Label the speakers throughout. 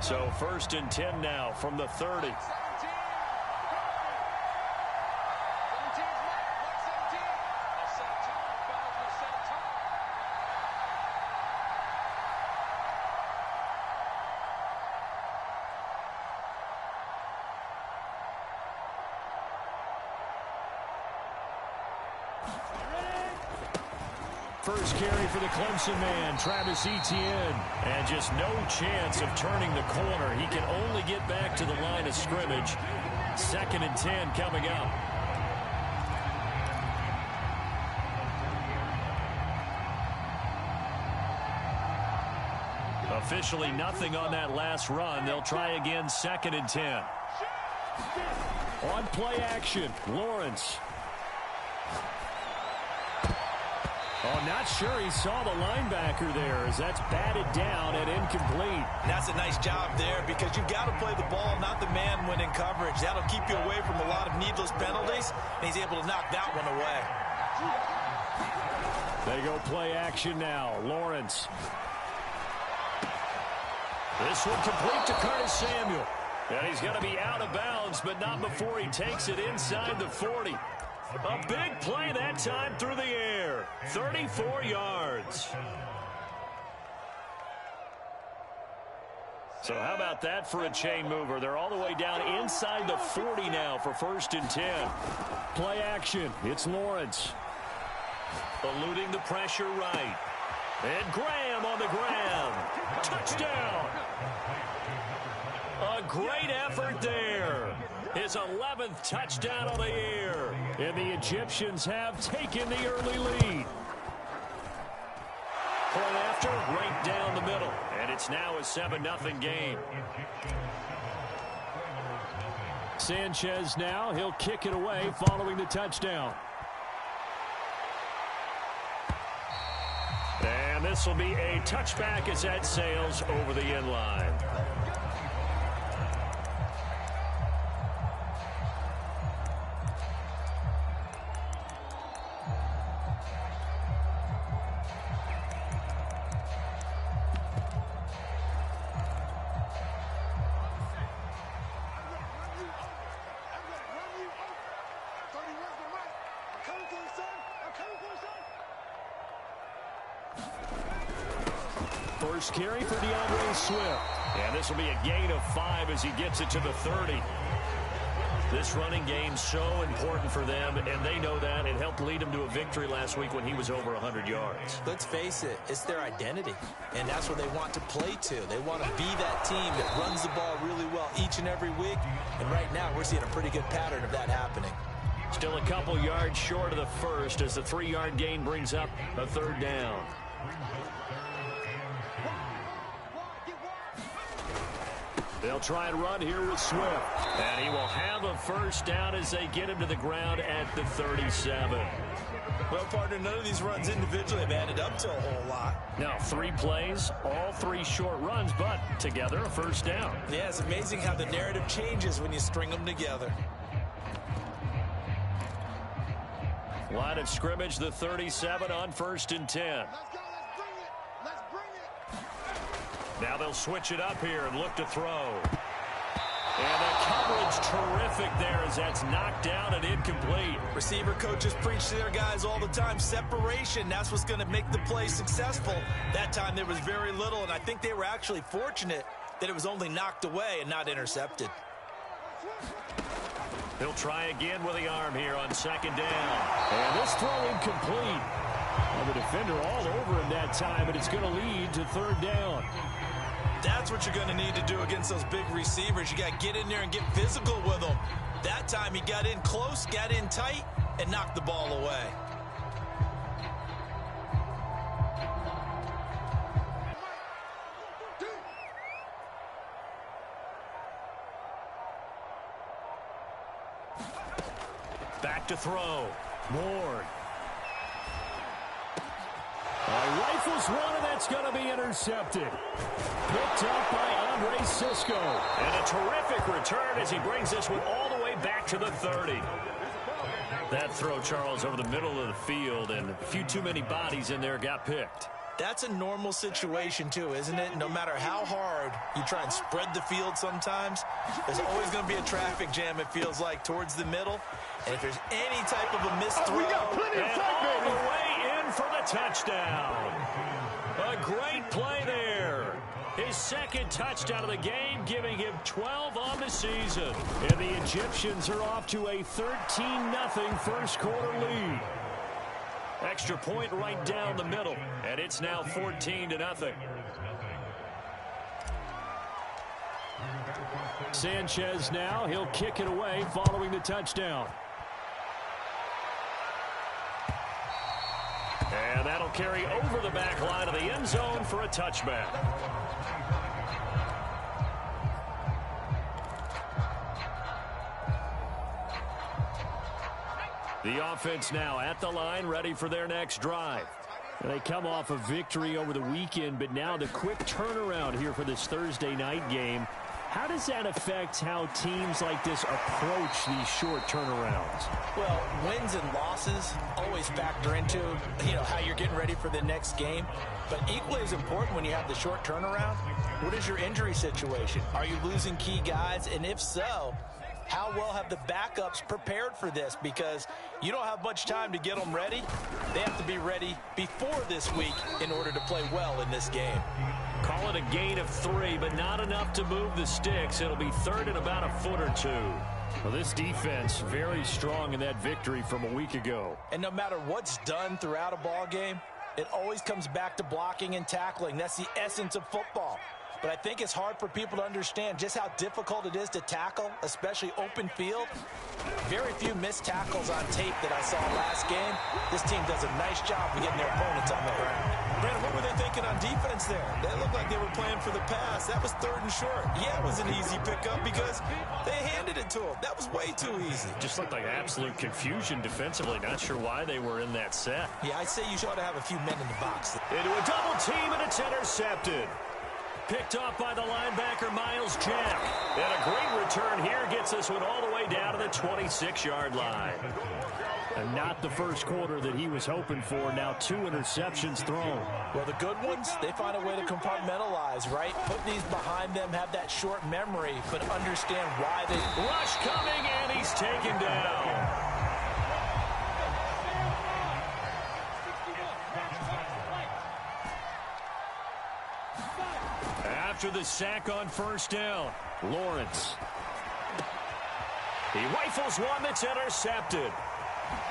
Speaker 1: So 1st and 10 now from the 30. First carry for the Clemson man, Travis Etienne. And just no chance of turning the corner. He can only get back to the line of scrimmage. 2nd and 10 coming up. Officially nothing on that last run. They'll try again, 2nd and 10. On play action, Lawrence. Oh, not sure he saw the linebacker there as that's batted down and incomplete.
Speaker 2: That's a nice job there because you've got to play the ball, not the man when in coverage. That'll keep you away from a lot of needless penalties, and he's able to knock that one away.
Speaker 1: They go play action now. Lawrence. This one complete to Curtis Samuel. And he's going to be out of bounds, but not before he takes it inside the 40. A big play that time through the air. 34 yards. So how about that for a chain mover? They're all the way down inside the 40 now for 1st and 10. Play action. It's Lawrence. Eluding the pressure right. And Graham on the ground. Touchdown. A great effort there. His 11th touchdown of the year. And the Egyptians have taken the early lead. Point after, right down the middle. And it's now a 7-0 game. Sanchez now, he'll kick it away following the touchdown. And this will be a touchback as that sails over the end line. First carry for DeAndre Swift. And this will be a gain of 5 as he gets it to the 30. This running game's so important for them, and they know that. It helped lead them to a victory last week when he was over 100 yards.
Speaker 2: Let's face it, it's their identity, and that's what they want to play to. They want to be that team that runs the ball really well each and every week, and right now we're seeing a pretty good pattern of that happening.
Speaker 1: Still a couple yards short of the first as the 3-yard gain brings up a 3rd down. They'll try and run here with Swift. And he will have a 1st down as they get him to the ground at the 37.
Speaker 2: Well, partner, none of these runs individually have added up to a whole lot.
Speaker 1: Now, 3 plays, all 3 short runs, but together a 1st down.
Speaker 2: Yeah, it's amazing how the narrative changes when you string them together.
Speaker 1: Line of scrimmage, the 37 on 1st and 10. Now they'll switch it up here and look to throw. And the coverage terrific there as that's knocked down and incomplete.
Speaker 2: Receiver coaches preach to their guys all the time. Separation, that's what's going to make the play successful. That time there was very little, and I think they were actually fortunate that it was only knocked away and not intercepted.
Speaker 1: He'll try again with the arm here on 2nd down. And this throw incomplete. Well, the defender all over him that time, but it's going to lead to 3rd down.
Speaker 2: That's what you're going to need to do against those big receivers. You got to get in there and get physical with them. That time he got in close, got in tight, and knocked the ball away.
Speaker 1: Back to throw. Ward. Rifles one, and that's going to be intercepted. Picked up by Andre Cisco. And a terrific return as he brings this one all the way back to the 30. That throw, Charles, over the middle of the field, and a few too many bodies in there got picked.
Speaker 2: That's a normal situation, too, isn't it? No matter how hard you try and spread the field sometimes, there's always going to be a traffic jam, it feels like, towards the middle. And if there's any type of a missed throw,
Speaker 1: and all the way in for the touchdown. A great play there. His second touchdown of the game, giving him 12 on the season. And the Egyptians are off to a 13-0 first quarter lead. Extra point right down the middle, and it's now 14-0. Sanchez now, he'll kick it away following the touchdown. And that'll carry over the back line of the end zone for a touchback. The offense now at the line, ready for their next drive. They come off a victory over the weekend, but now the quick turnaround here for this Thursday night game. How does that affect how teams like this approach these short turnarounds?
Speaker 2: Well, wins and losses always factor into, how you're getting ready for the next game. But equally as important when you have the short turnaround, what is your injury situation? Are you losing key guys? And if so, how well have the backups prepared for this? Because you don't have much time to get them ready. They have to be ready before this week in order to play well in this game.
Speaker 1: Call it a gain of 3, but not enough to move the sticks. It'll be third and about a foot or two. Well, this defense very strong in that victory from a week ago.
Speaker 2: And no matter what's done throughout a ball game, it always comes back to blocking and tackling. That's the essence of football. But I think it's hard for people to understand just how difficult it is to tackle, especially open field. Very few missed tackles on tape that I saw last game. This team does a nice job of getting their opponents on the ground. Brandon, what were they thinking on defense there? They looked like they were playing for the pass. That was third and short. Yeah, it was an easy pickup because they handed it to them. That was way too easy.
Speaker 1: Just looked like absolute confusion defensively. Not sure why they were in that set.
Speaker 2: Yeah, I'd say you ought to have a few men in the box.
Speaker 1: Into a double team, and it's intercepted. Picked off by the linebacker, Miles Jack. And a great return here gets this one all the way down to the 26-yard line. And not the first quarter that he was hoping for. Now 2 interceptions thrown.
Speaker 2: Well, the good ones, they find a way to compartmentalize, right? Put these behind them, have that short memory, but understand why they...
Speaker 1: Rush coming, and he's taken down. After the sack on first down, Lawrence. He rifles one that's intercepted.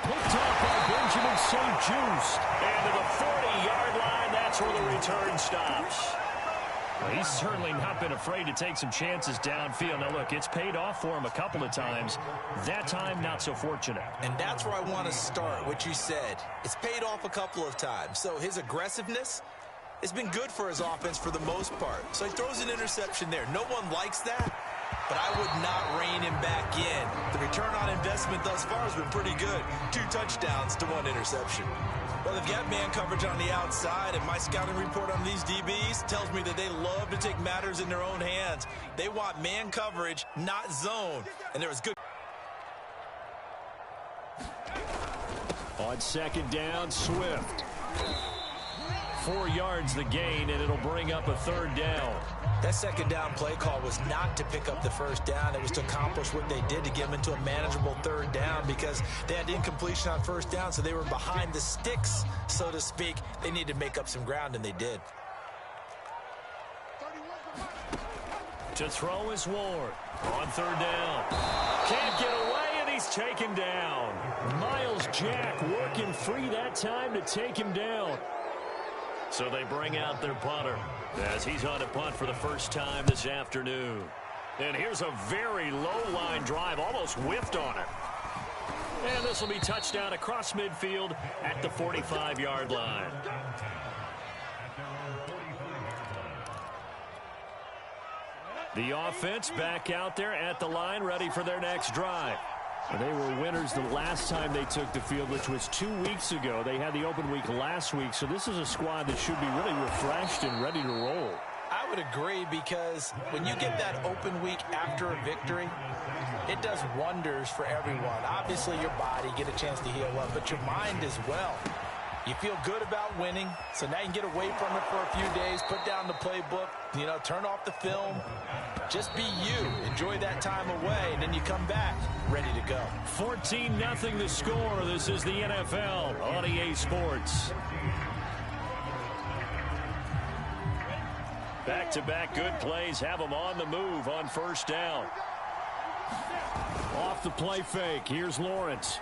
Speaker 1: Picked off by Benjamin St-Juste. And to the 40-yard line, that's where the return stops. Well, he's certainly not been afraid to take some chances downfield. Now, look, it's paid off for him a couple of times. That time, not so fortunate.
Speaker 2: And that's where I want to start, what you said. It's paid off a couple of times. So his aggressiveness... it's been good for his offense for the most part. So he throws an interception there. No one likes that, but I would not rein him back in. The return on investment thus far has been pretty good. 2 touchdowns to 1 interception. Well, they've got man coverage on the outside, and my scouting report on these DBs tells me that they love to take matters in their own hands. They want man coverage, not zone. And there was good.
Speaker 1: On second down, Swift. 4 yards the gain, and it'll bring up a third down.
Speaker 2: That second down play call was not to pick up the first down. It was to accomplish what they did to get them into a manageable third down because they had incompletion on first down, so they were behind the sticks, so to speak. They needed to make up some ground, and they did.
Speaker 1: To throw is Ward. On third down. Can't get away, and he's taken down. Miles Jack working free that time to take him down. So they bring out their punter as he's on a punt for the first time this afternoon. And here's a very low-line drive, almost whiffed on it. And this will be touchdown across midfield at the 45-yard line. The offense back out there at the line, ready for their next drive. They were winners the last time they took the field, which was 2 weeks ago. They had the open week last week, so this is a squad that should be really refreshed and ready to roll.
Speaker 2: I would agree because when you get that open week after a victory, it does wonders for everyone. Obviously, your body, get a chance to heal up, but your mind as well. You feel good about winning, so now you can get away from it for a few days, put down the playbook, turn off the film. Just be you. Enjoy that time away, and then you come back ready to go.
Speaker 1: 14-0 the score. This is the NFL on EA Sports. Back-to-back good plays have them on the move on first down. Off the play fake. Here's Lawrence.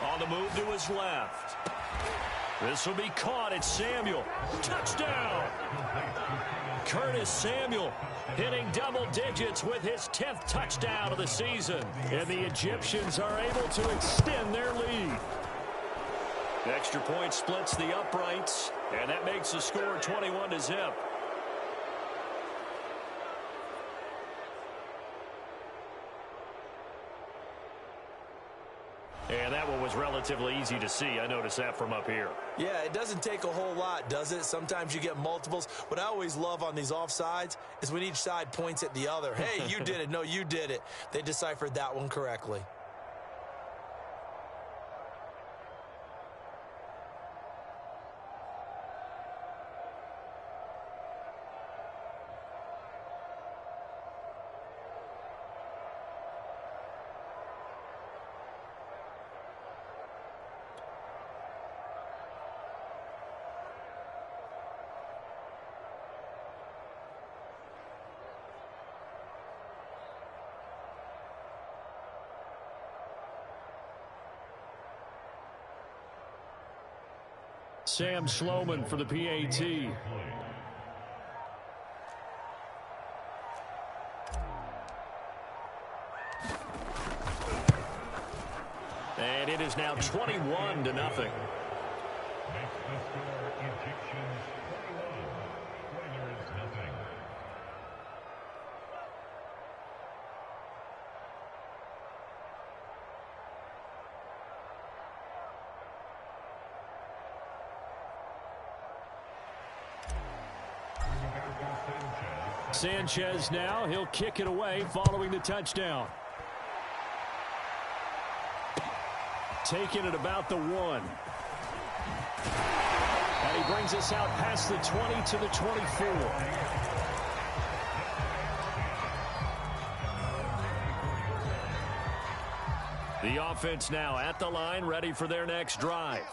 Speaker 1: On the move to his left. This will be caught. It's Samuel. Touchdown! Curtis Samuel hitting double digits with his 10th touchdown of the season. And the Egyptians are able to extend their lead. Extra point splits the uprights, and that makes the score 21-0. And that one was relatively easy to see. I noticed that from up here.
Speaker 2: Yeah, it doesn't take a whole lot, does it? Sometimes you get multiples. What I always love on these offsides is when each side points at the other. Hey, you did it. No, you did it. They deciphered that one correctly.
Speaker 1: Sam Sloman for the PAT. And it is now 21-0. Sanchez now, he'll kick it away following the touchdown. Taking it about the 1. And he brings us out past the 20 to the 24. The offense now at the line, ready for their next drive.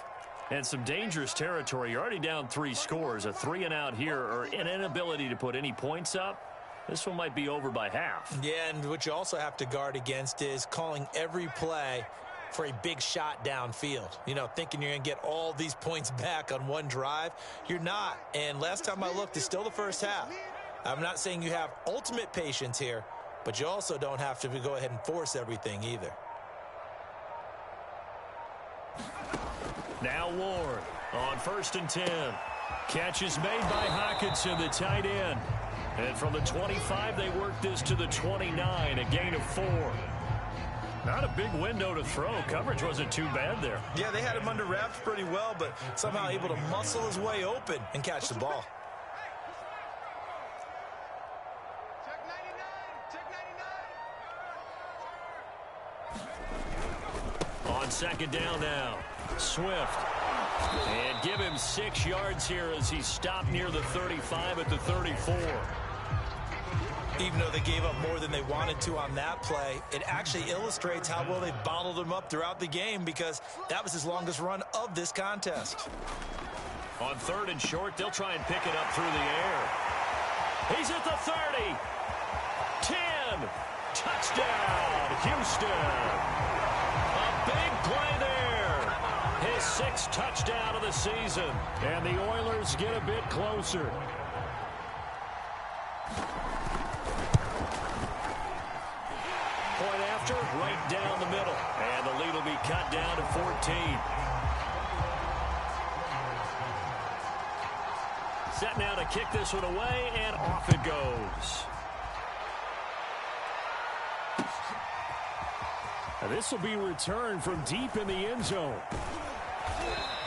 Speaker 1: And some dangerous territory. You're already down 3 scores. A 3-and-out here, or an inability to put any points up. This one might be over by half.
Speaker 2: Yeah, and what you also have to guard against is calling every play for a big shot downfield. Thinking you're going to get all these points back on one drive. You're not. And last time I looked, it's still the first half. I'm not saying you have ultimate patience here, but you also don't have to go ahead and force everything either.
Speaker 1: Now Ward on 1st and 10. Catch is made by Hockenson, the tight end. And from the 25, they work this to the 29, a gain of 4. Not a big window to throw. Coverage wasn't too bad there.
Speaker 2: Yeah, they had him under wraps pretty well, but somehow able to muscle his way open and catch the ball.
Speaker 3: Check 99.
Speaker 1: On 2nd down now, Swift. And give him 6 yards here as he stopped near the 35 at the 34.
Speaker 2: Even though they gave up more than they wanted to on that play, it actually illustrates how well they bottled him up throughout the game, because that was his longest run of this contest.
Speaker 1: On 3rd and short, they'll try and pick it up through the air. He's at the 30. 10. Touchdown, Houston. A big play there. His 6th touchdown of the season. And the Oilers get a bit closer. Point after, right down the middle. And the lead will be cut down to 14. Set now to kick this one away, and off it goes. Now this will be returned from deep in the end zone.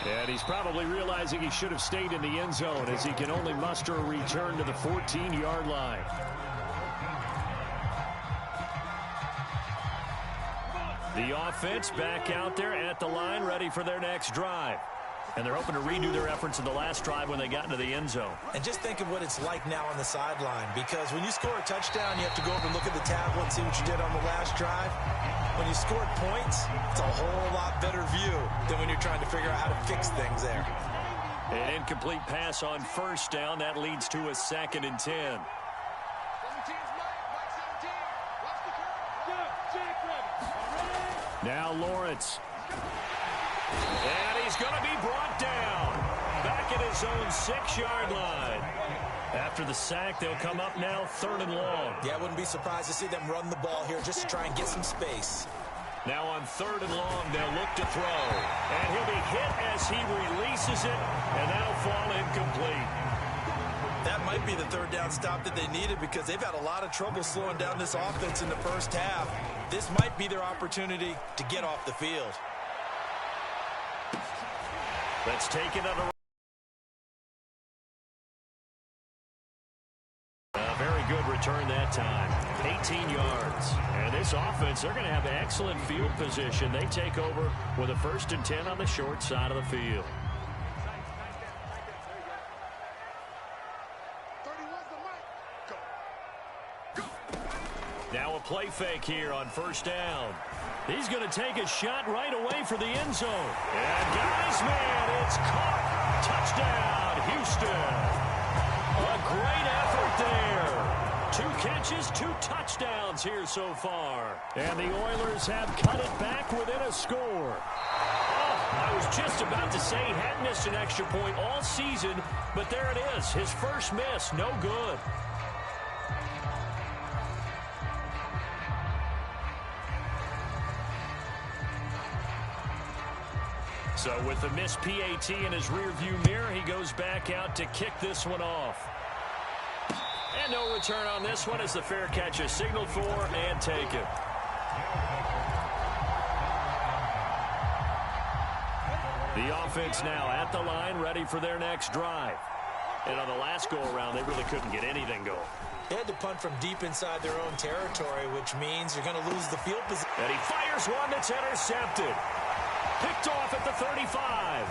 Speaker 1: And he's probably realizing he should have stayed in the end zone, as he can only muster a return to the 14-yard line. The offense back out there at the line, ready for their next drive. And they're hoping to redo their efforts in the last drive when they got into the end zone.
Speaker 2: And just think of what it's like now on the sideline, because when you score a touchdown, you have to go over and look at the tablet and see what you did on the last drive. When you scored points, it's a whole lot better view than when you're trying to figure out how to fix things there.
Speaker 1: An incomplete pass on first down. That leads to a 2nd and 10. Now Lawrence. And he's going to be brought down. Back at his own 6-yard line. After the sack, they'll come up now 3rd and long.
Speaker 2: Yeah, I wouldn't be surprised to see them run the ball here just to try and get some space.
Speaker 1: Now on 3rd and long, they'll look to throw. And he'll be hit as he releases it, and that'll fall incomplete.
Speaker 2: That might be the 3rd down stop that they needed, because they've had a lot of trouble slowing down this offense in the first half. This might be their opportunity to get off the field.
Speaker 1: Let's take it on a very good return that time. 18 yards. And this offense, they're going to have excellent field position. They take over with a 1st and 10 on the short side of the field. Now a play fake here on 1st down. He's going to take a shot right away for the end zone. And guys, man, it's caught. Touchdown, Houston. A great effort there. 2 catches, 2 touchdowns here so far. And the Oilers have cut it back within a score. Oh, I was just about to say he hadn't missed an extra point all season, but there it is. His first miss, no good. So with the missed PAT in his rearview mirror, he goes back out to kick this one off. And no return on this one as the fair catch is signaled for and taken. The offense now at the line, ready for their next drive. And on the last go-around, they really couldn't get anything going.
Speaker 2: They had to punt from deep inside their own territory, which means you're going to lose the field position.
Speaker 1: And he fires one that's intercepted. Picked off at the 35.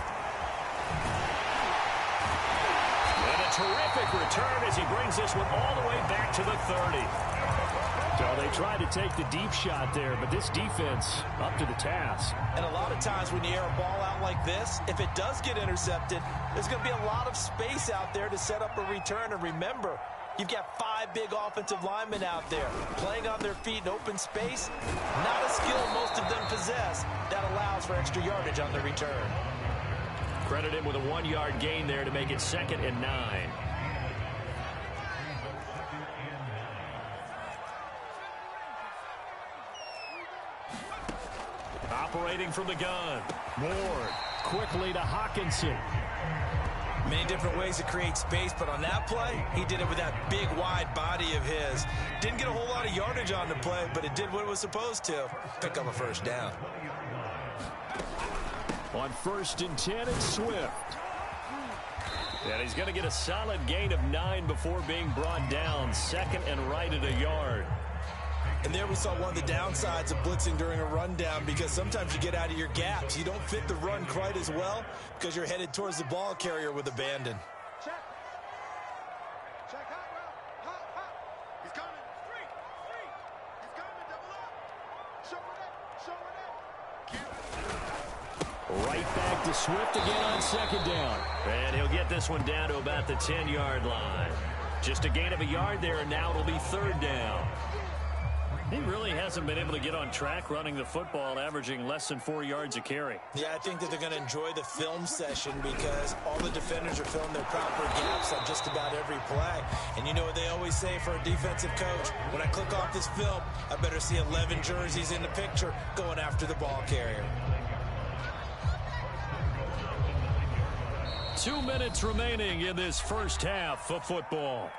Speaker 1: And a terrific return as he brings this one all the way back to the 30. So they tried to take the deep shot there, but this defense up to the task.
Speaker 2: And a lot of times when you air a ball out like this, if it does get intercepted, there's going to be a lot of space out there to set up a return. And remember, you've got 5 big offensive linemen out there playing on their feet in open space. Not a skill most of them possess that allows for extra yardage on the return.
Speaker 1: Credit him with a 1-yard gain there to make it 2nd and 9. Operating from the gun. Ward quickly to Hawkinson.
Speaker 2: Many different ways to create space, but on that play, he did it with that big, wide body of his. Didn't get a whole lot of yardage on the play, but it did what it was supposed to. Pick up a 1st down.
Speaker 1: On 1st and 10, it's Swift. And he's going to get a solid gain of 9 before being brought down. 2nd and right at a yard.
Speaker 2: And there we saw one of the downsides of blitzing during a rundown, because sometimes you get out of your gaps. You don't fit the run quite as well because you're headed towards the ball carrier with abandon.
Speaker 3: Check. Check hot route. Hot. He's coming. Free. He's coming. Double up. Show it.
Speaker 1: Right back to Swift again on 2nd down. And he'll get this one down to about the 10-yard line. Just a gain of a yard there, and now it'll be 3rd down. He really hasn't been able to get on track running the football, averaging less than 4 yards a carry.
Speaker 2: Yeah, I think that they're going to enjoy the film session because all the defenders are filling their proper gaps on just about every play. And you know what they always say for a defensive coach? When I click off this film, I better see 11 jerseys in the picture going after the ball carrier.
Speaker 1: 2 minutes remaining in this first half of football.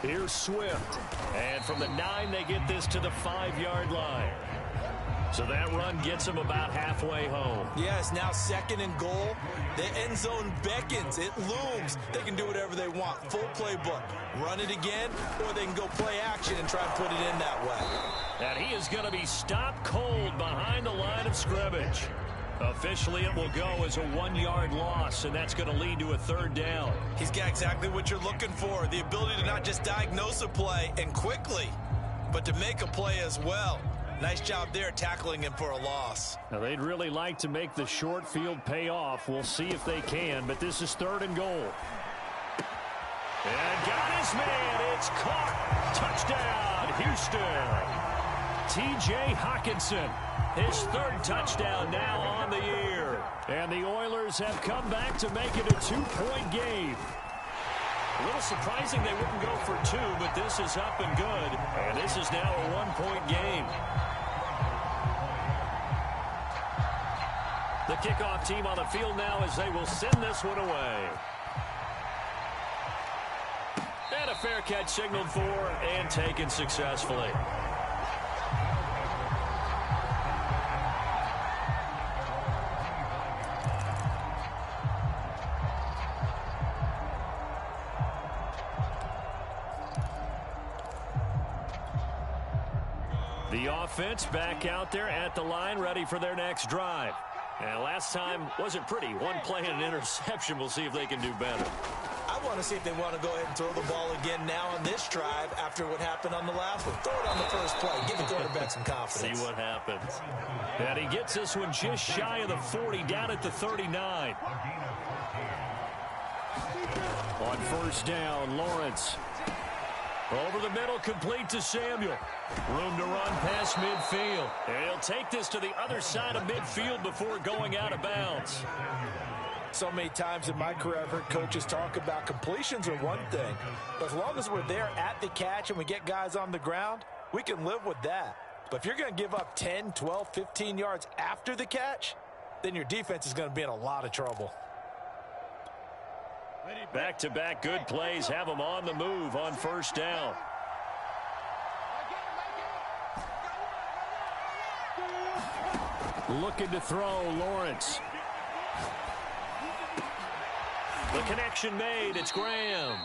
Speaker 1: Here's Swift. And from the 9, they get this to the 5-yard line. So that run gets him about halfway home.
Speaker 2: Yeah, it's now 2nd and goal. The end zone beckons. It looms. They can do whatever they want. Full playbook. Run it again, or they can go play action and try and put it in that way.
Speaker 1: And he is going to be stopped cold behind the line of scrimmage. Officially, it will go as a 1-yard loss, and that's going to lead to a 3rd down.
Speaker 2: He's got exactly what you're looking for, the ability to not just diagnose a play and quickly, but to make a play as well. Nice job there tackling him for a loss.
Speaker 1: Now, they'd really like to make the short field pay off. We'll see if they can, but this is 3rd and goal. And got his man. It's caught. Touchdown, Houston. T.J. Hockenson, his 3rd touchdown now on the year. And the Oilers have come back to make it a 2-point game. A little surprising they wouldn't go for 2, but this is up and good. And this is now a 1-point game. The kickoff team on the field now as they will send this one away. And a fair catch signaled for and taken successfully. The offense back out there at the line, ready for their next drive. And last time wasn't pretty. One play and an interception. We'll see if they can do better.
Speaker 2: I want to see if they want to go ahead and throw the ball again now on this drive after what happened on the last one. Throw it on the first play. Give the quarterback some confidence.
Speaker 1: See what happens. And he gets this one just shy of the 40, down at the 39. On 1st down, Lawrence. Over the middle, complete to Samuel. Room to run past midfield. And he'll take this to the other side of midfield before going out of bounds.
Speaker 2: So many times in my career, I've heard coaches talk about completions are one thing. But as long as we're there at the catch and we get guys on the ground, we can live with that. But if you're going to give up 10, 12, 15 yards after the catch, then your defense is going to be in a lot of trouble.
Speaker 1: Back-to-back good plays have them on the move on 1st down. Looking to throw, Lawrence. The connection made. It's Graham.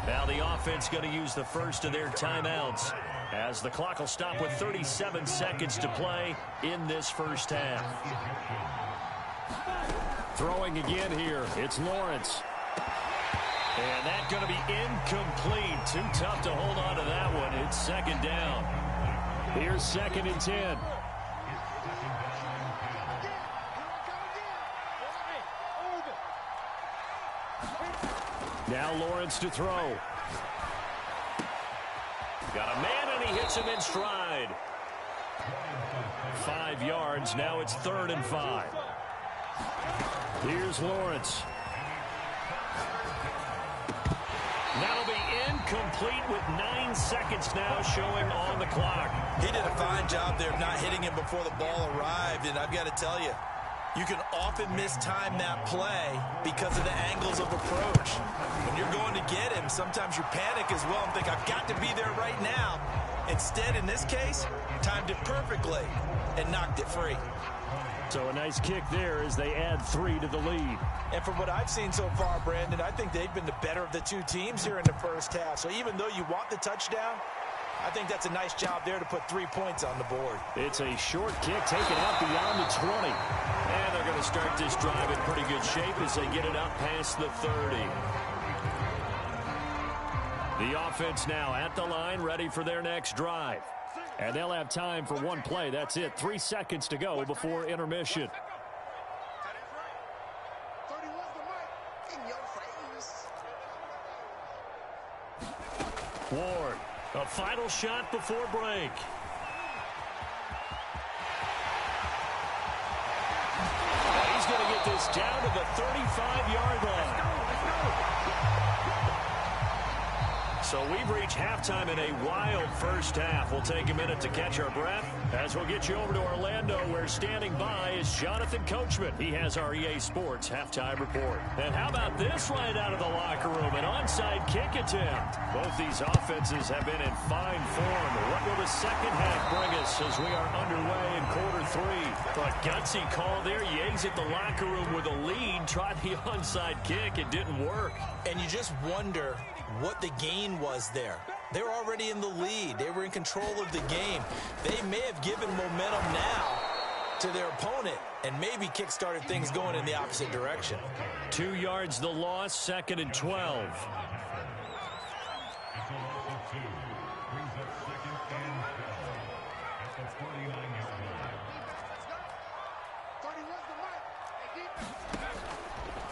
Speaker 1: Now the offense going to use the first of their timeouts as the clock will stop with 37 seconds to play in this 1st half. Throwing again here. It's Lawrence. And that's going to be incomplete. Too tough to hold on to that one. It's 2nd down. Here's 2nd and 10. Now Lawrence to throw. Got a man, and he hits him in stride. 5 yards. Now it's 3rd and 5. Here's Lawrence. That'll be incomplete with 9 seconds now showing on the clock.
Speaker 2: He did a fine job there of not hitting him before the ball arrived, and I've got to tell you, you can often mistime that play because of the angles of approach. When you're going to get him, sometimes you panic as well and think, I've got to be there right now. Instead, in this case, timed it perfectly and knocked it free.
Speaker 1: So a nice kick there as they add 3 to the lead.
Speaker 2: And from what I've seen so far, Brandon, I think they've been the better of the 2 teams here in the 1st half. So even though you want the touchdown, I think that's a nice job there to put 3 points on the board. It's a short kick taken out beyond the 20. And they're going to start this drive in pretty good shape as they get it up past the 30. The offense now at the line, ready for their next drive. And they'll have time for 1 play. That's it. 3 seconds to go before intermission. Ward, a final shot before break. He's going to get this down to the 35-yard line.
Speaker 1: So we've reached halftime in a wild first half. We'll take a minute to catch our breath as we'll get you over to Orlando, where standing by is Jonathan Coachman. He has our EA Sports halftime report. And how about this right out of the locker room? An onside kick attempt. Both these offenses have been in fine form. What will the second half bring us as we are underway in quarter three? But gutsy call there. You exit the locker room with a lead. Tried the onside kick. It didn't work.
Speaker 2: And you just wonder what the gain was there. They were already in the lead. They were in control of the game. They may have given momentum now to their opponent and maybe kick-started things going in the opposite direction.
Speaker 1: 2 yards the loss, 2nd and 12.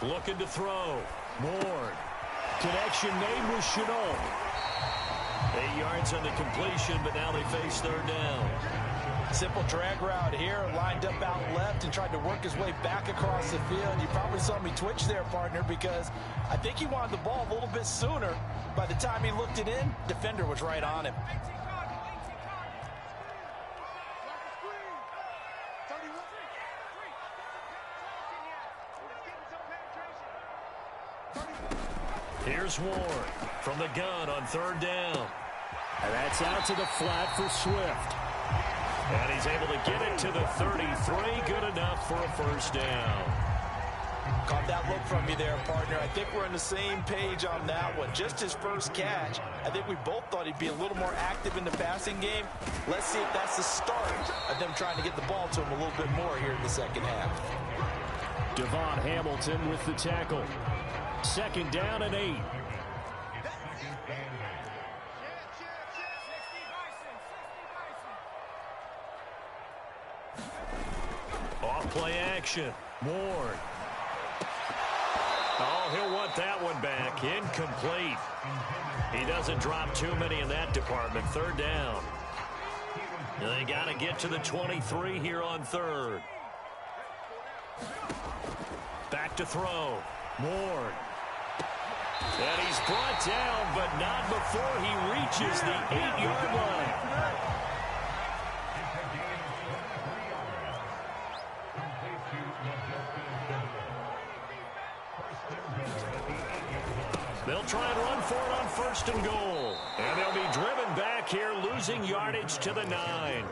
Speaker 1: Looking to throw. Ward. Connection made with Chenault. 8 yards on the completion, but now they face third down.
Speaker 2: Simple drag route here, lined up out left and tried to work his way back across the field. You probably saw me twitch there, partner, because I think he wanted the ball a little bit sooner. By the time he looked it in, defender was right on him.
Speaker 1: Here's Ward from the gun on third down. And that's out to the flat for Swift. And he's able to get it to the 33. Good enough for a first down.
Speaker 2: Caught that look from you there, partner. I think we're on the same page on that one. Just his first catch. I think we both thought he'd be a little more active in the passing game. Let's see if that's the start of them trying to get the ball to him a little bit more here in the second half.
Speaker 1: Devon Hamilton with the tackle. 2nd down and 8. Off play action. Ward. Oh, he'll want that one back. Incomplete. He doesn't drop too many in that department. Third down. They got to get to the 23 here on third. Back to throw. Ward. And he's brought down, but not before he reaches the 8-yard line. They'll try and run for it on 1st and goal. And they'll be driven back here, losing yardage to the 9.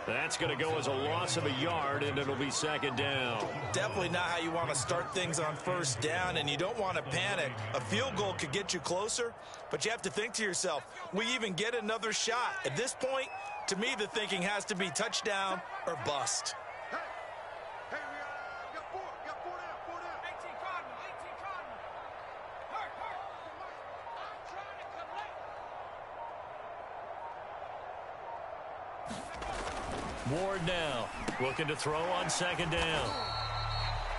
Speaker 1: That's going to go as a loss of a yard, and it'll be 2nd down.
Speaker 2: Definitely not how you want to start things on 1st down, and you don't want to panic. A field goal could get you closer, but you have to think to yourself, we even get another shot. At this point, to me, the thinking has to be touchdown or bust.
Speaker 3: Hey, we got 4 down, 4 down. 18 Cardinal, 18 Cardinal. Hurt. I'm trying to collect.
Speaker 1: Ward now looking to throw on 2nd down.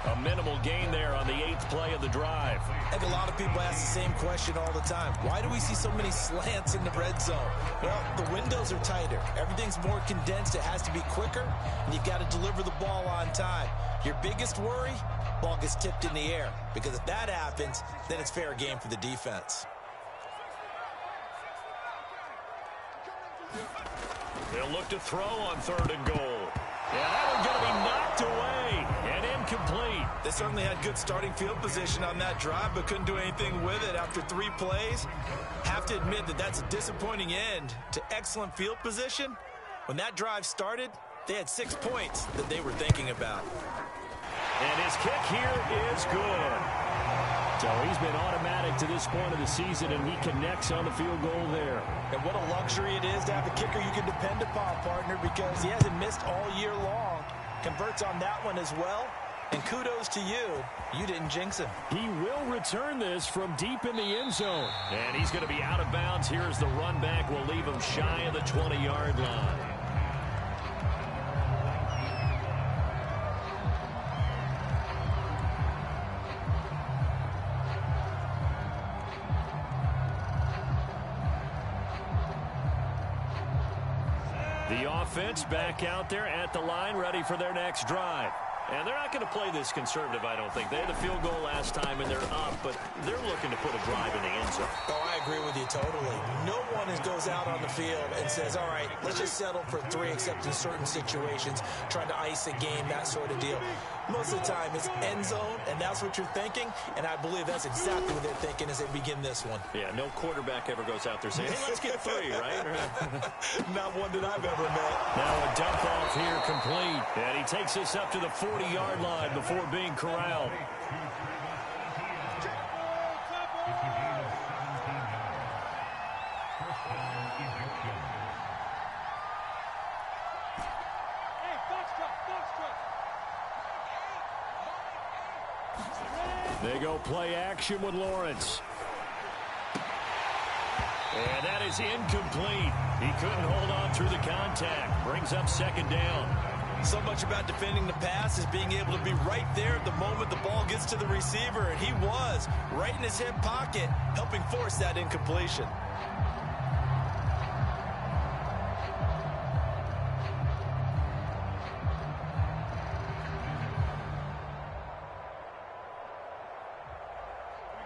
Speaker 1: A minimal gain there on the 8th play of the drive.
Speaker 2: I think a lot of people ask the same question all the time. Why do we see so many slants in the red zone? Well, the windows are tighter. Everything's more condensed. It has to be quicker, and you've got to deliver the ball on time. Your biggest worry, ball gets tipped in the air, because if that happens, then it's fair game for the defense.
Speaker 1: They'll look to throw on 3rd and goal. Yeah, that one's going to be knocked away and incomplete.
Speaker 2: They certainly had good starting field position on that drive, but couldn't do anything with it after 3 plays. Have to admit that that's a disappointing end to excellent field position. When that drive started, they had 6 points that they were thinking about.
Speaker 1: And his kick here is good. So he's been automatic to this point of the season, and he connects on the field goal there.
Speaker 2: And what a luxury it is to have a kicker you can depend upon, partner, because he hasn't missed all year long. Converts on that one as well. And kudos to you. You didn't jinx him.
Speaker 1: He will return this from deep in the end zone. And he's going to be out of bounds. Here's the run back. Will leave him shy of the 20-yard line. The offense back out there at the line, ready for their next drive. And they're not going to play this conservative, I don't think. They had a field goal last time, and they're up, but they're looking to put a drive in the end zone.
Speaker 2: Oh, I agree with you totally. No one goes out on the field and says, all right, let's just settle for 3, except in certain situations, trying to ice a game, that sort of deal. Most of the time, it's end zone, and that's what you're thinking, and I believe that's exactly what they're thinking as they begin this one.
Speaker 1: Yeah, no quarterback ever goes out there saying, hey, let's get 3, right?
Speaker 2: Not one that I've ever met.
Speaker 1: Now a dump off here complete, and he takes us up to the 40-yard line before being corralled. They go play action with Lawrence. And that is incomplete. He couldn't hold on through the contact. Brings up second down.
Speaker 2: So much about defending the pass is being able to be right there at the moment the ball gets to the receiver, and he was right in his hip pocket, helping force that incompletion.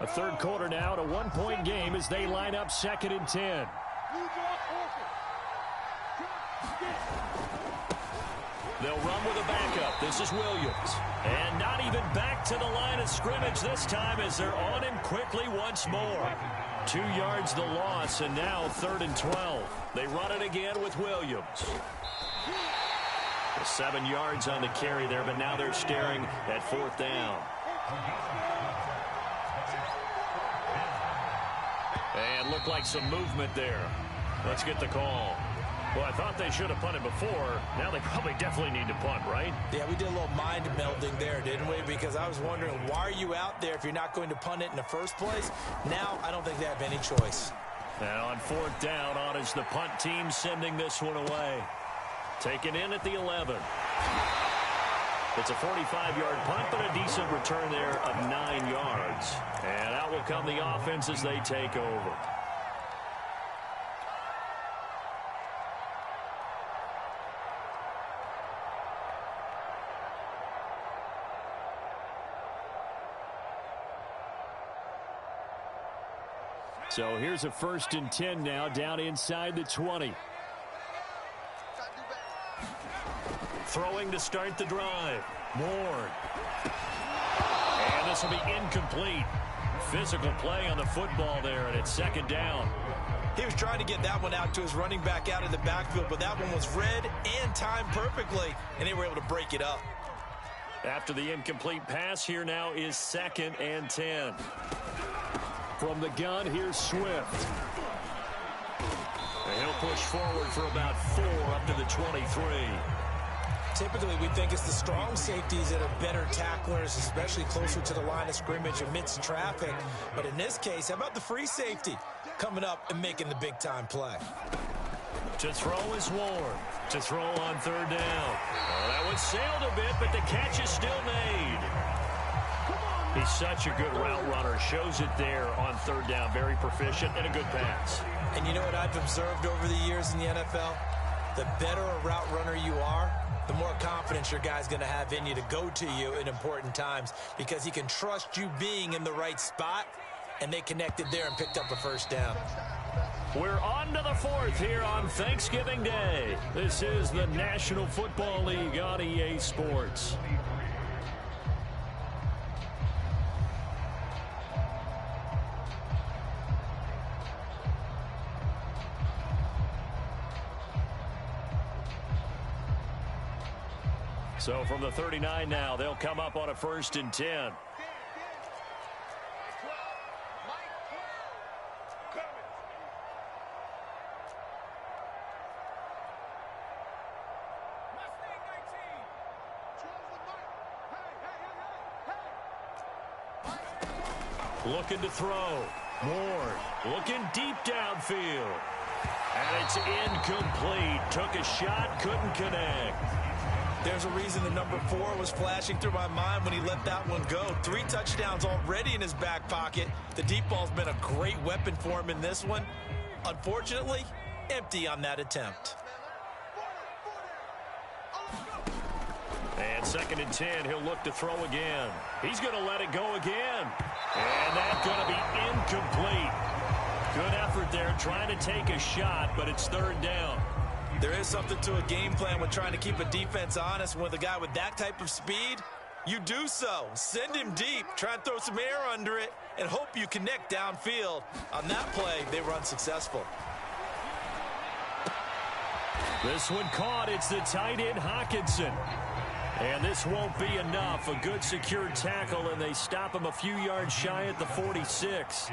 Speaker 1: A third quarter now, a one-point game as they line up 2nd and 10. They'll run with a backup. This is Williams. And not even back to the line of scrimmage this time as they're on him quickly once more. 2 yards the loss, and now 3rd and 12. They run it again with Williams. 7 yards on the carry there, but now they're staring at 4th down. And looked like some movement there. Let's get the call. Well, I thought they should have punted before. Now they probably definitely need to punt, right?
Speaker 2: Yeah, we did a little mind melding there, didn't we? Because I was wondering, why are you out there if you're not going to punt it in the first place? Now, I don't think they have any choice.
Speaker 1: And on 4th down, on is the punt team sending this one away. Taken in at the 11. It's a 45-yard punt, but a decent return there of 9 yards. And out will come the offense as they take over. So here's a 1st and 10 now, down inside the 20. Throwing to start the drive. Ward. And this will be incomplete. Physical play on the football there, and it's 2nd down.
Speaker 2: He was trying to get that one out to his running back out of the backfield, but that one was read and timed perfectly, and they were able to break it up.
Speaker 1: After the incomplete pass, here now is 2nd and 10. From the gun, here's Swift. And he'll push forward for about 4 up to the 23.
Speaker 2: Typically, we think it's the strong safeties that are better tacklers, especially closer to the line of scrimmage amidst traffic. But in this case, how about the free safety coming up and making the big-time play?
Speaker 1: To throw is Ward. To throw on 3rd down. Well, that one sailed a bit, but the catch is still made. He's such a good route runner. Shows it there on 3rd down. Very proficient and a good pass.
Speaker 2: And you know what I've observed over the years in the NFL? The better a route runner you are, the more confidence your guy's going to have in you to go to you in important times, because he can trust you being in the right spot, and they connected there and picked up a 1st down.
Speaker 1: We're on to the 4th here on Thanksgiving Day. This is the National Football League on EA Sports. So from the 39 now, they'll come up on a 1st and 10. Looking to throw. Ward looking deep downfield. And it's incomplete. Took a shot, couldn't connect.
Speaker 2: There's a reason the number 4 was flashing through my mind when he let that one go. 3 touchdowns already in his back pocket. The deep ball's been a great weapon for him in this one. Unfortunately, empty on that attempt.
Speaker 1: And And 2nd and 10, he'll look to throw again. He's going to let it go again. And that's going to be incomplete. Good effort there, trying to take a shot, but it's 3rd down.
Speaker 2: There is something to a game plan with trying to keep a defense honest. With a guy with that type of speed, you do so. Send him deep, try and throw some air under it, and hope you connect downfield. On that play, they were unsuccessful.
Speaker 1: This one caught. It's the tight end, Hawkinson. And this won't be enough. A good secured tackle, and they stop him a few yards shy at the 46.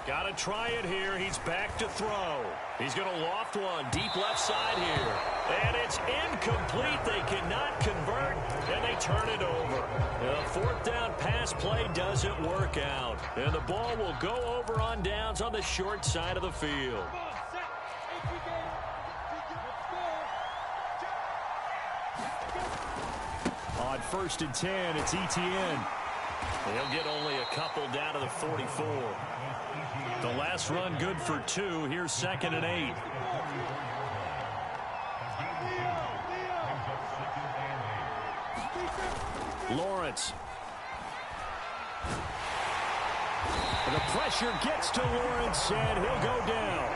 Speaker 1: Got to try it here. He's back to throw. He's going to loft one deep left side here. And it's incomplete. They cannot convert, and they turn it over. The 4th down pass play doesn't work out. And the ball will go over on downs on the short side of the field. On 1st and 10, it's Etienne. He'll get only a couple down to the 44. The last run good for 2. Here's 2nd and 8. Lawrence. The pressure gets to Lawrence, and he'll go down.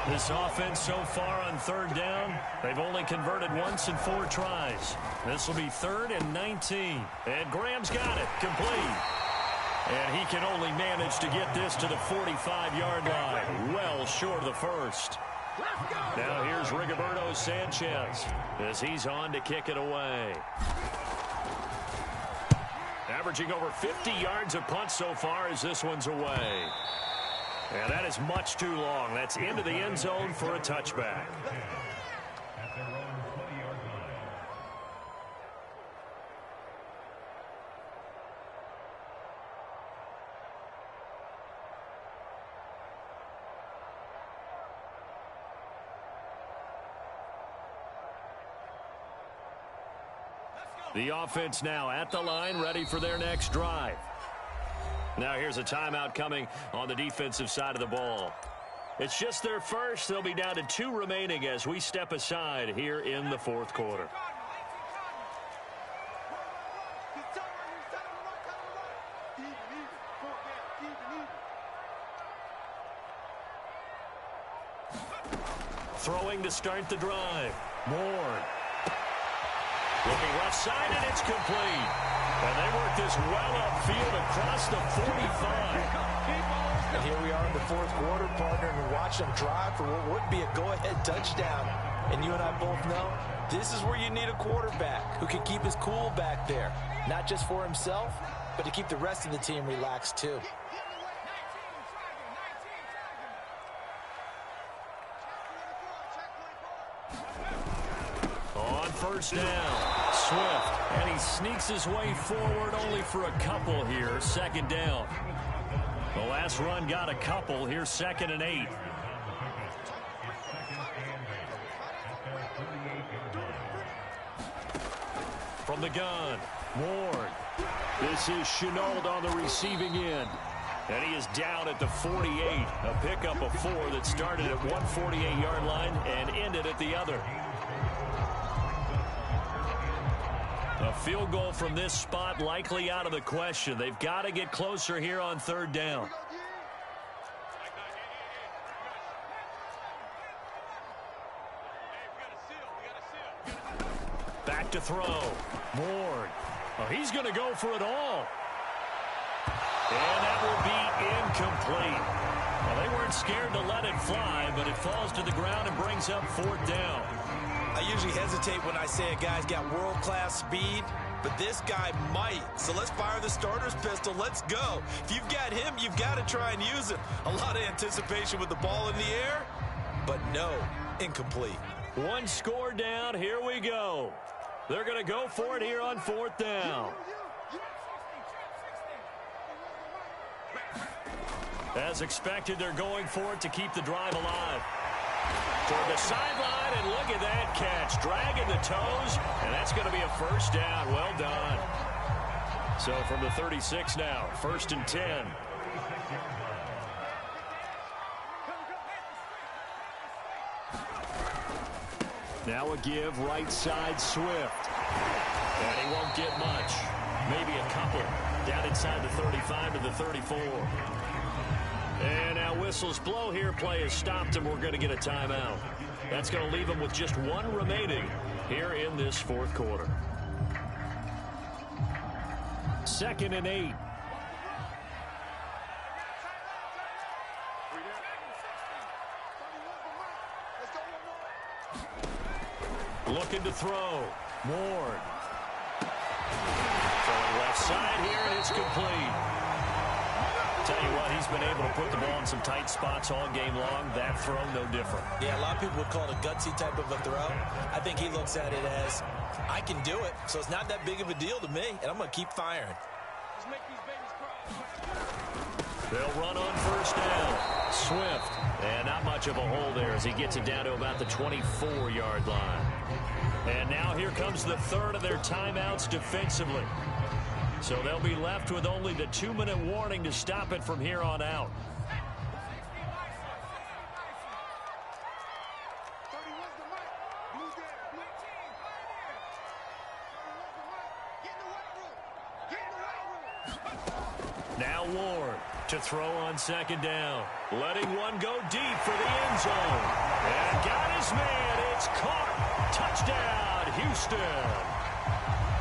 Speaker 1: This offense so far on 3rd down, they've only converted once in 4 tries. This will be 3rd and 19. And Graham's got it, complete. And he can only manage to get this to the 45-yard line, well short of the 1st. Now here's Rigoberto Sanchez as he's on to kick it away. Averaging over 50 yards a punt so far as this one's away. And that is much too long. That's into the end zone for a touchback. The offense now at the line, ready for their next drive. Now here's a timeout coming on the defensive side of the ball. It's just their first. They'll be down to 2 remaining as we step aside here in the 4th quarter. Throwing to start the drive. Moore. Looking left side, and it's complete. And they work this well upfield across the 45.
Speaker 2: And here we are in the 4th quarter, partner, and watch them drive for what would be a go-ahead touchdown. And you and I both know this is where you need a quarterback who can keep his cool back there. Not just for himself, but to keep the rest of the team relaxed too.
Speaker 1: On 1st down, Swift, and he sneaks his way forward only for a couple here. 2nd down. The last run got a couple. Here's 2nd and 8. From the gun, Ward. This is Chenault on the receiving end. And he is down at the 48. A pickup of 4 that started at 148-yard line and ended at the other. A field goal from this spot likely out of the question. They've got to get closer here on 3rd down. Back to throw. Ward. Oh, he's going to go for it all. And that will be incomplete. Well, they weren't scared to let it fly, but it falls to the ground and brings up 4th down.
Speaker 2: I usually hesitate when I say a guy's got world-class speed, but this guy might. So let's fire the starter's pistol. Let's go. If you've got him, you've got to try and use it. A lot of anticipation with the ball in the air, but no, incomplete.
Speaker 1: 1 score down. Here we go. They're going to go for it here on 4th down. As expected, they're going for it to keep the drive alive. Toward the sideline, and look at that catch. Dragging the toes, and that's going to be a 1st down. Well done. So from the 36 now, 1st and 10. Now a give, right side, Swift. And he won't get much. Maybe a couple. Down inside the 35 to the 34. And now whistles blow here. Play has stopped, and we're going to get a timeout. That's going to leave him with just one remaining here in this fourth quarter. 2nd and 8. Looking to throw. Ward. Throwing left side here, and it's complete. Tell you what, he's been able to put the ball in some tight spots all game long. That throw, no different.
Speaker 2: Yeah, a lot of people would call it a gutsy type of a throw. I think he looks at it as, I can do it, so it's not that big of a deal to me, and I'm going to keep firing.
Speaker 3: Let's make these babies cry.
Speaker 1: They'll run on 1st down. Swift. And not much of a hole there as he gets it down to about the 24-yard line. And now here comes the third of their timeouts defensively. So they'll be left with only the 2-minute warning to stop it from here on out.
Speaker 3: 31's the mic. Blue down. Blue team. Get in the weight room. Get in the weight room.
Speaker 1: Now Ward to throw on 2nd down. Letting one go deep for the end zone. And got his man. It's caught. Touchdown, Houston.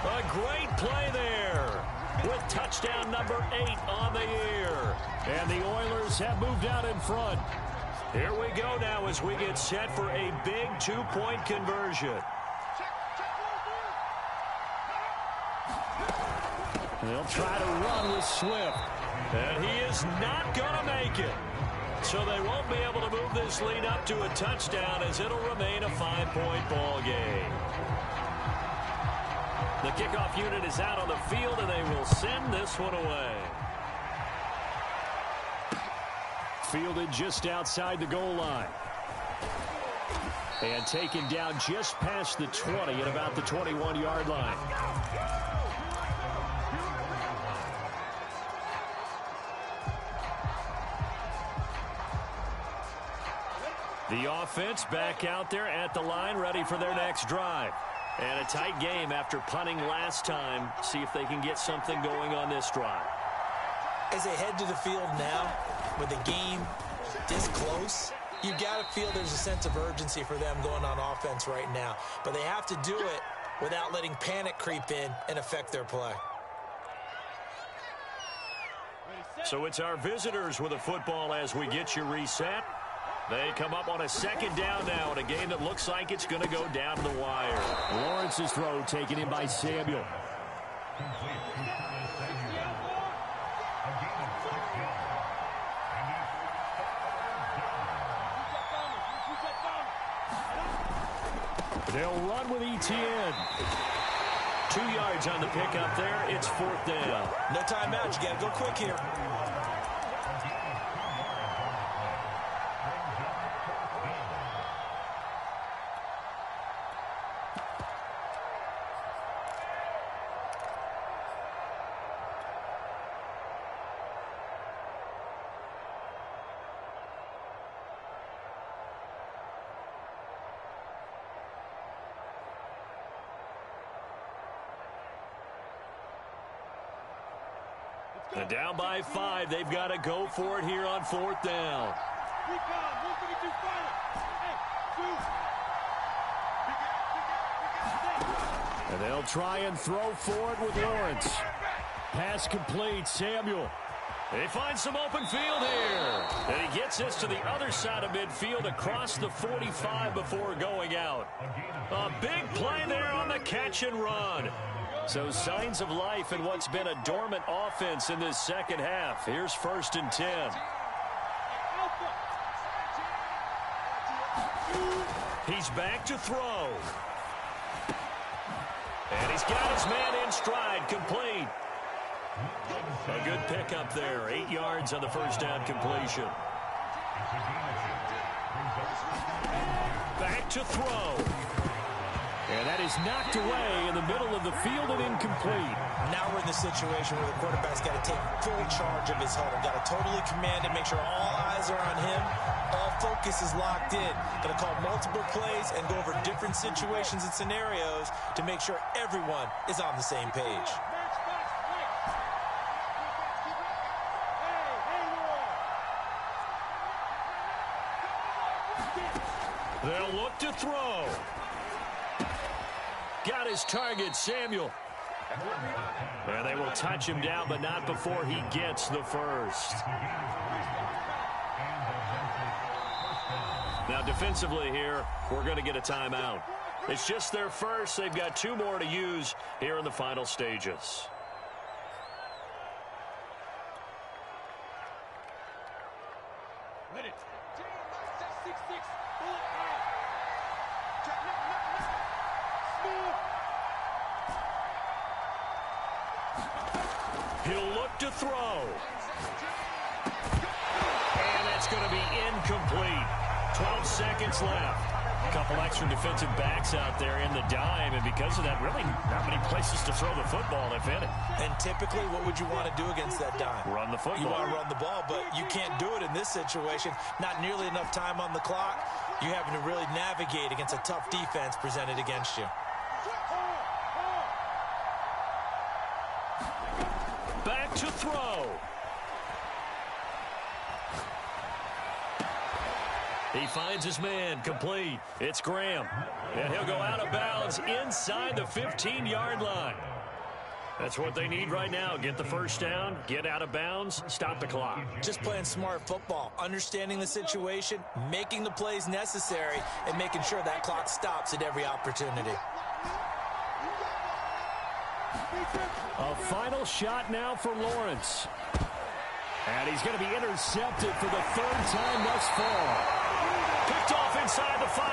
Speaker 1: A great play there with touchdown number 8 on the year. And the Oilers have moved out in front. Here we go now as we get set for a big 2-point conversion. They'll try to run with Swift. And he is not going to make it. So they won't be able to move this lead up to a touchdown as it'll remain a 5-point ball game. The kickoff unit is out on the field, and they will send this one away. Fielded just outside the goal line. And taken down just past the 20 at about the 21-yard line. The offense back out there at the line, ready for their next drive. And a tight game after punting last time. See if they can get something going on this drive.
Speaker 2: As they head to the field now, with the game this close, you've got to feel there's a sense of urgency for them going on offense right now. But they have to do it without letting panic creep in and affect their play.
Speaker 1: So it's our visitors with a football as we get you reset. They come up on a 2nd down now in a game that looks like it's going to go down to the wire. Lawrence's throw taken in by Samuel. They'll run with ETN. 2 yards on the pickup there. It's 4th down.
Speaker 2: No timeout. You got to go quick here.
Speaker 1: And down by 5. They've got to go for it here on 4th down. And they'll try and throw for it with Lawrence. Pass complete. Samuel. They find some open field here. And he gets this to the other side of midfield across the 45 before going out. A big play there on the catch and run. So signs of life in what's been a dormant offense in this second half. Here's 1st and 10. He's back to throw. And he's got his man in stride, complete. A good pickup there. 8 yards on the 1st down completion. Back to throw. And that is knocked away in the middle of the field and incomplete.
Speaker 2: Now we're in the situation where the quarterback's got to take full charge of his huddle. Got to totally command it, make sure all eyes are on him. All focus is locked in. Got to call multiple plays and go over different situations and scenarios to make sure everyone is on the same page.
Speaker 1: They'll look to throw. Got his target, Samuel. And they will touch him down, but not before he gets the first. Now, defensively here, we're going to get a timeout. It's just their first. They've got 2 more to use here in the final stages. He'll look to throw. And it's going to be incomplete. 12 seconds left. A couple extra defensive backs out there in the dime, and because of that, really not many places to throw the football, if any.
Speaker 2: And typically, what would you want to do against that dime?
Speaker 1: Run the football.
Speaker 2: You want to run the ball, but you can't do it in this situation. Not nearly enough time on the clock. You're having to really navigate against a tough defense presented against you.
Speaker 1: Back to throw. He finds his man, complete. It's Graham. And he'll go out of bounds inside the 15-yard line. That's what they need right now. Get the first down, get out of bounds, stop the clock.
Speaker 2: Just playing smart football, understanding the situation, making the plays necessary, and making sure that clock stops at every opportunity.
Speaker 1: A final shot now for Lawrence. And he's going to be intercepted for the 3rd time thus far. Picked off inside the 5.